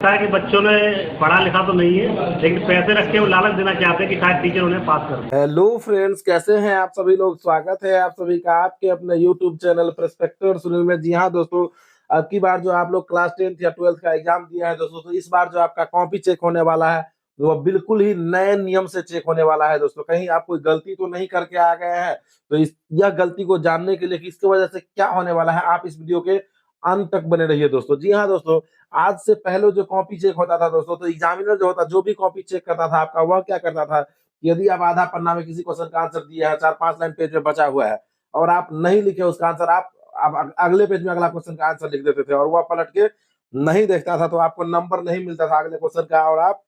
है कि बच्चों ने पढ़ा लिखा तो नहीं है, लेकिन पैसे रख के वो लालच देना चाहते हैं कि शायद टीचर उन्हें पास कर दे। हेलो फ्रेंड्स, कैसे हैं आप सभी लोग। स्वागत है आप सभी का आपके अपने यूट्यूब चैनल पर्सपेक्टिव सुनील में। जी हाँ दोस्तों, अब की बार जो आप लोग क्लास 10th या 12th का एग्जाम दिया है दोस्तों, तो इस बार जो आपका कॉपी चेक होने वाला है वो बिल्कुल ही नए नियम से चेक होने वाला है दोस्तों। कहीं आप कोई गलती तो नहीं करके आ गए हैं, तो यह गलती को जानने के लिए कि इसकी वजह से क्या होने वाला है, आप इस वीडियो के अंत तक बने रहिए दोस्तों। जी हाँ दोस्तों, आज से पहले जो कॉपी चेक होता था दोस्तों, तो एग्जामिनर जो होता जो भी कॉपी चेक करता था आपका, वह क्या करता था, यदि आप आधा पन्ना में किसी क्वेश्चन का आंसर दिया है, 4-5 लाइन पेज में बचा हुआ है और आप नहीं लिखे उसका आंसर, आप अगले पेज में अगला क्वेश्चन का आंसर लिख देते थे और वह पलट के नहीं देखता था, तो आपको नंबर नहीं मिलता था अगले क्वेश्चन का और आप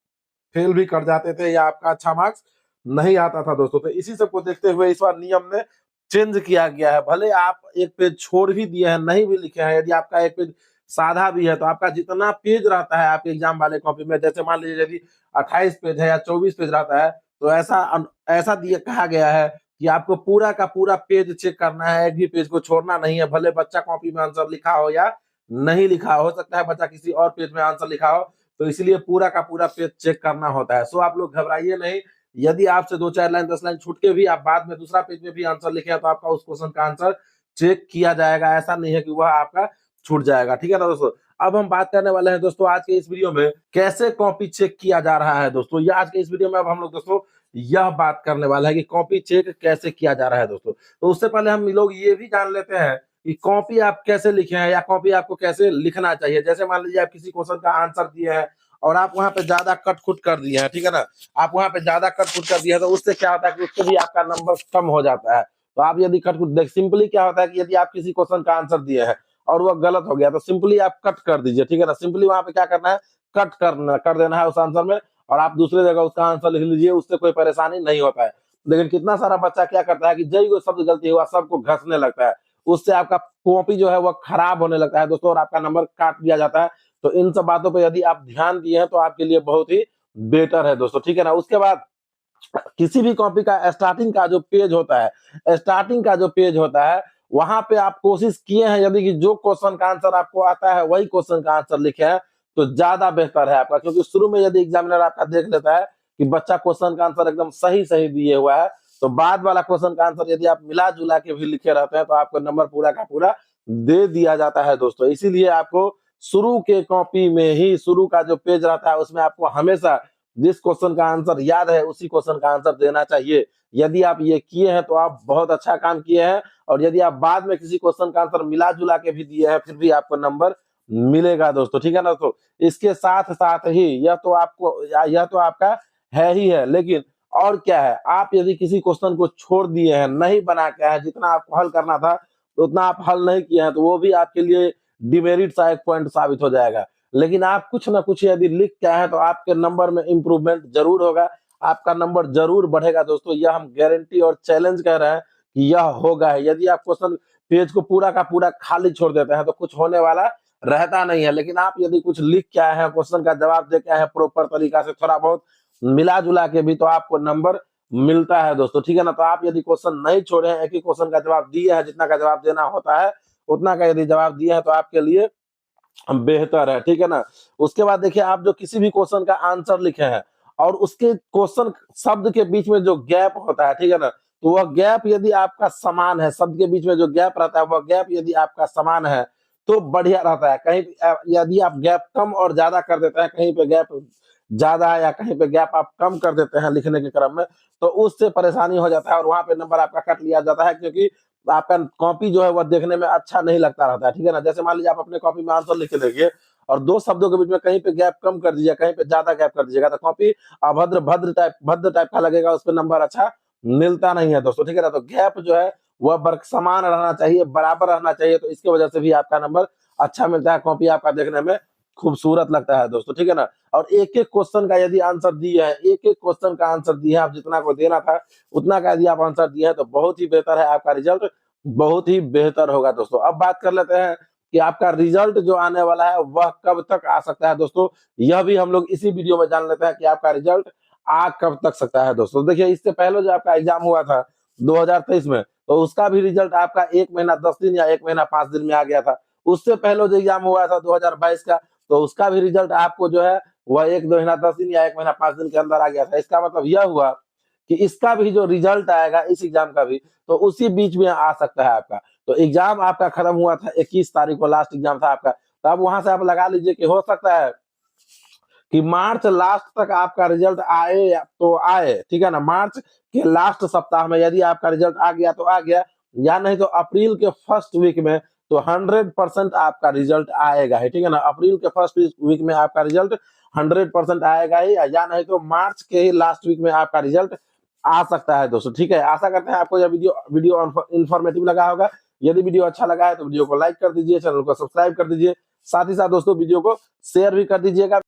फेल भी कर जाते थे या आपका अच्छा मार्क्स नहीं आता था दोस्तों। तो इसी सब को देखते हुए इस बार नियम में चेंज किया गया है। भले आप एक पेज छोड़ भी दिए हैं, नहीं भी लिखे हैं, यदि आपका एक पेज साधा भी है, तो आपका जितना पेज रहता है आपके एग्जाम वाले कॉपी में, जैसे मान लीजिए यदि 28 पेज है या 24 पेज रहता है, तो ऐसा दिया कहा गया है कि आपको पूरा का पूरा पेज चेक करना है, एक भी पेज को छोड़ना नहीं है। भले बच्चा कॉपी में आंसर लिखा हो या नहीं लिखा हो सकता है बच्चा किसी और पेज में आंसर लिखा हो, तो इसलिए पूरा का पूरा पेज चेक करना होता है। सो आप लोग घबराइए नहीं, यदि आपसे 2-4 लाइन 10 लाइन छूट के भी आप बाद में दूसरा पेज में भी आंसर लिखे हैं, तो आपका उस क्वेश्चन का आंसर चेक किया जाएगा। ऐसा नहीं है कि वह आपका छूट जाएगा, ठीक है ना दोस्तों। अब हम बात करने वाले हैं दोस्तों आज के इस वीडियो में कैसे कॉपी चेक किया जा रहा है दोस्तों। ये आज के इस वीडियो में अब हम लोग दोस्तों यह बात करने वाले हैं कि कॉपी चेक कैसे किया जा रहा है दोस्तों। तो उससे पहले हम लोग ये भी जान लेते हैं कि कॉपी आप कैसे लिखे हैं या कॉपी आपको कैसे लिखना चाहिए। जैसे मान लीजिए आप किसी क्वेश्चन का आंसर दिए हैं और आप वहां पे ज्यादा कट खुट कर दिए हैं, ठीक है ना, आप वहां पे ज्यादा कट खुट कर दिए हैं, तो उससे क्या होता है कि उससे भी आपका नंबर कम हो जाता है। तो आप यदि कट खुट देख, सिंपली क्या होता है कि यदि आप किसी क्वेश्चन का आंसर दिए हैं और वह गलत हो गया, तो सिंपली आप कट कर दीजिए, ठीक है ना। सिंपली वहां पे क्या करना है, कट कर देना है उस आंसर में और आप दूसरे जगह उसका आंसर लिख लीजिए, उससे कोई परेशानी नहीं होता है। लेकिन कितना सारा बच्चा क्या करता है कि जय को शब्द गलती हुआ सबको घसने लगता है, उससे आपका कॉपी जो है वह खराब होने लगता है दोस्तों और आपका नंबर काट दिया जाता है। तो इन सब बातों पर यदि आप ध्यान दिए हैं तो आपके लिए बहुत ही बेटर है दोस्तों, ठीक है ना। उसके बाद किसी भी कॉपी का स्टार्टिंग का जो पेज होता है, स्टार्टिंग का जो पेज होता है, वहां पे आप कोशिश किए हैं यदि कि जो क्वेश्चन का आंसर आपको आता है वही क्वेश्चन का आंसर लिखे हैं, तो ज्यादा बेहतर है आपका। क्योंकि शुरू में यदि एग्जामिनर आपका देख लेता है कि बच्चा क्वेश्चन का आंसर एकदम सही सही दिए हुआ है, तो बाद वाला क्वेश्चन का आंसर यदि आप मिला जुला के भी लिखे रहते हैं, तो आपको नंबर पूरा का पूरा दे दिया जाता है दोस्तों। इसीलिए आपको शुरू के कॉपी में ही, शुरू का जो पेज रहता है उसमें आपको हमेशा जिस क्वेश्चन का आंसर याद है उसी क्वेश्चन का आंसर देना चाहिए। यदि आप ये किए हैं तो आप बहुत अच्छा काम किए हैं, और यदि आप बाद में किसी क्वेश्चन का आंसर मिला जुला के भी दिए हैं फिर भी आपको नंबर मिलेगा दोस्तों, ठीक है ना। तो इसके साथ साथ ही यह तो आपका है ही है, लेकिन और क्या है, आप यदि किसी क्वेश्चन को छोड़ दिए हैं, नहीं बना के आए, जितना आपको हल करना था तो उतना आप हल नहीं किए हैं, तो वो भी आपके लिए डिमेरिट सा एक पॉइंट साबित हो जाएगा। लेकिन आप कुछ ना कुछ यदि लिख के आए हैं तो आपके नंबर में इंप्रूवमेंट जरूर होगा, आपका नंबर जरूर बढ़ेगा दोस्तों। यह हम गारंटी और चैलेंज कह रहे हैं कि यह होगा। यदि आप क्वेश्चन पेज को पूरा का पूरा खाली छोड़ देते हैं तो कुछ होने वाला रहता नहीं है, लेकिन आप यदि कुछ लिख के आए हैं, क्वेश्चन का जवाब दे के आए हैं प्रॉपर तरीका से, थोड़ा बहुत मिला जुला के भी, तो आपको नंबर मिलता है दोस्तों, ठीक है ना। तो आप यदि क्वेश्चन नहीं छोड़े हैं, एक ही क्वेश्चन का जवाब दिए हैं, जितना का जवाब देना होता है उतना का यदि जवाब दिए हैं, तो आपके लिए बेहतर है, ठीक है ना। उसके बाद देखिए, आप जो किसी भी क्वेश्चन का आंसर लिखे हैं और उसके क्वेश्चन शब्द के बीच में जो गैप होता है, ठीक है ना, तो वह गैप यदि आपका समान है, शब्द के बीच में जो गैप रहता है वह गैप यदि आपका समान है तो बढ़िया रहता है। कहीं यदि आप गैप कम और ज्यादा कर देते हैं, कहीं पे गैप ज्यादा है या कहीं पे गैप आप कम कर देते हैं लिखने के क्रम में, तो उससे परेशानी हो जाता है और वहां पे नंबर आपका कट लिया जाता है, क्योंकि आपका कॉपी जो है वह देखने में अच्छा नहीं लगता रहता है, ठीक है ना। जैसे मान लीजिए आप अपने कॉपी में आंसर लिख के देखिए और दो शब्दों के बीच में कहीं पे गैप कम कर दीजिए, कहीं पे ज्यादा गैप कर दीजिएगा, तो कॉपी भद्र टाइप का लगेगा, उस पर नंबर अच्छा मिलता नहीं है दोस्तों, ठीक है ना। तो गैप जो है वह समान रहना चाहिए, बराबर रहना चाहिए, तो इसकी वजह से भी आपका नंबर अच्छा मिलता है, कॉपी आपका देखने में खूबसूरत लगता है दोस्तों, ठीक है ना। और एक एक क्वेश्चन का यदि आंसर दिए है, एक एक क्वेश्चन का आंसर दिए हैं, आप जितना को देना था उतना का यदि आप आंसर दिए हैं तो बहुत ही बेहतर है, आपका रिजल्ट बहुत ही बेहतर होगा दोस्तों। अब बात कर लेते हैं कि आपका रिजल्ट जो आने वाला है वह कब तक आ सकता है दोस्तों। यह भी हम लोग इसी वीडियो में जान लेते हैं कि आपका रिजल्ट आ कब तक सकता है दोस्तों। देखिए, इससे पहले जो आपका एग्जाम हुआ था 2023 में, तो उसका भी रिजल्ट आपका 1 महीना 10 दिन या 1 महीना 5 दिन में आ गया था। उससे पहले जो एग्जाम हुआ था 2022 का, तो उसका भी रिजल्ट आपको जो है वह 1-2 महीना 10 दिन या 1 महीना 5 दिन के अंदर आ गया था। इसका मतलब यह हुआ कि इसका भी जो रिजल्ट आएगा इस एग्जाम का भी, तो उसी बीच में आ सकता है आपका। तो एग्जाम आपका खत्म हुआ था 21 तारीख को, लास्ट एग्जाम था आपका। तो अब वहां से आप लगा लीजिए कि हो सकता है कि मार्च लास्ट तक आपका रिजल्ट आए तो आए, ठीक है ना। मार्च के लास्ट सप्ताह में यदि आपका रिजल्ट आ गया तो आ गया, या नहीं तो अप्रैल के फर्स्ट वीक में तो 100% आपका रिजल्ट आएगा ही, ठीक है ना। अप्रैल के फर्स्ट वीक में आपका रिजल्ट 100% आएगा ही, या नहीं तो मार्च के ही लास्ट वीक में आपका रिजल्ट आ सकता है दोस्तों, ठीक है। आशा करते हैं आपको यह वीडियो इंफॉर्मेटिव लगा होगा। यदि वीडियो अच्छा लगा है तो वीडियो को लाइक कर दीजिए, चैनल को सब्सक्राइब कर दीजिए, साथ ही साथ दोस्तों वीडियो को शेयर भी कर दीजिएगा।